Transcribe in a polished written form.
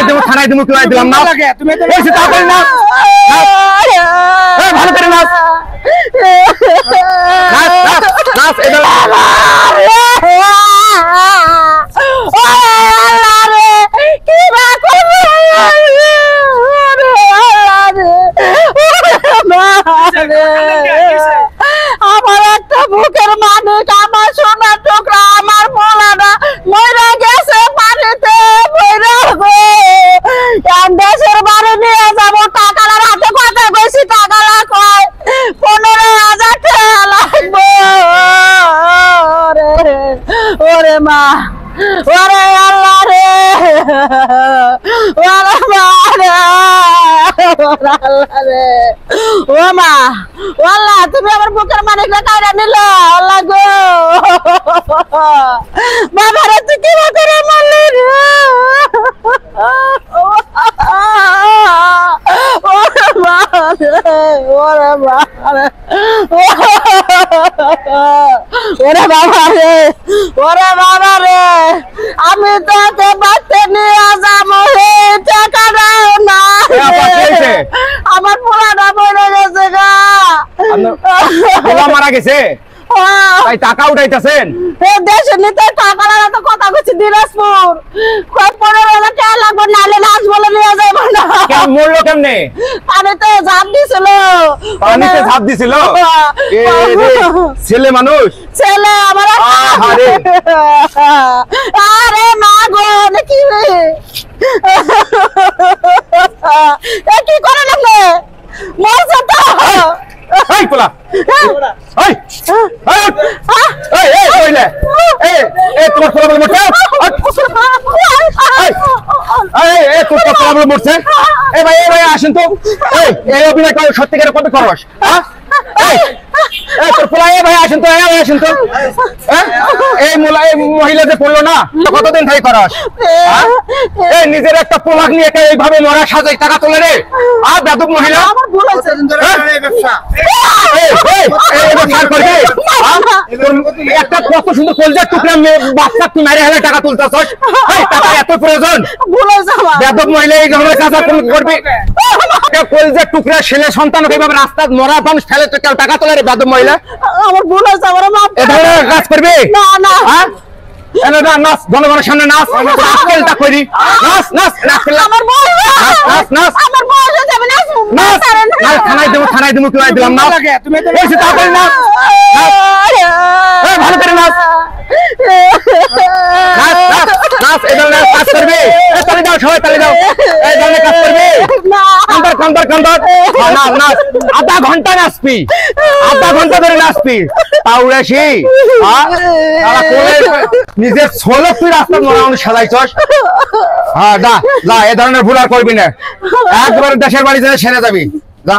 দেবো থানায় দেবো তুই দিলাম না তুমি তাড়াতাড়ি নাচ ভালো করে নাচ নাচ আমার একটা বুকের মানিক আমার সোনার টুকরা আমার পোলাটা মরে গেছে পানিতে দেশের বাড়ি নিয়ে যাবো টাকার হাতে কথা কইছি টাকা কয় 15,000 টাকা লাগবে ওরে মা ওরে আল্লাহ রে ওরে মা রে আল্লাহ রে ও মা আল্লাহ তুমি আমার বুকের মানিকটা কাইরা নিল আল্লাহ গো বাবা রে তুই কি করে মারলি রে ওরে মা রে ওরে মা রে ওরে বাবা রে ওরে বাবা রে আমি তোকে বাচ্চা নিয়ে যাবো হে টাকা দাও না আমার পোলাটা মরে গেছে গা পোলা মারা গেছে তাই টাকা উঠাইতেছেন দেশে নিতে টাকা লাগা তো কথা কইছি দিনাজপুর কই 15,000 টাকা লাগবে নালে লাশ বলে নিয়ে যাইব না মরলো কেমনে পানিতে ঝাঁপ দিছিল পানিতে ঝাঁপ দিছিল ছেলে মানুষ ছেলে আমার আরে মা গো কি রে কি করে লাগবে মরছে তো এই পোলা এই এই এই কইলে এই এই তোমার পোলা বলে মরছে এই এই তোর পোলা বলে মরছে এই ভাই আসেন তো এই অভিনয় করে সত্যিকারে কত খরচ হ্যাঁ এই তোর পোলা এই ভাই আসেন তো এই মহিলা যে পড়লো না কতদিন থেকে খরচ এই নিজের একটা পোলাক নিয়ে এইভাবে মরা সাজাই টাকা তোলে রে আর বেদক মহিলা আমার ভুল হয়েছে ব্যবসা একটা কত সুন্দর কলজার টুকরা বাচ্চা তুই মারে হেলে টাকা তুলতেছস টাকা এত প্রয়োজন বেদক মহিলা এই ধরনের কাজ করবি কলজার টুকরা ছেলে সন্তান এইভাবে রাস্তা মরা মানুষ ফেলে টাকা তোলে রে বেদক মহিলা আমার ভুল হয়েছে আমার মাফ এ ধরনের কাজ করবি না না নাচ জনগণের সামনে নাচ করি নাচ নাচ নাচ আমার বউ নাচ নাচ আমার বউ যাবে না নাচ থানায় দেবো তুই দিলাম না তুমি তাড়াতাড়ি নাচ ভালো করে নাচ নাচ নাচ নাচ এই ধরনের কাজ করবি তালি দাও সবাই তালি দাও এই ধরনের কাজ করবি কান্দার নাচ আধা ঘন্টা নাচবি আধা ঘন্টা ধরে নাচবি পাউরাশি নিজের ছোলক তুই রাস্তা মরা মানুষ সাজাইছস যা এ ধরনের ভুল আর করবি না একবার দেশের বাড়ি ছেড়ে যাবি যা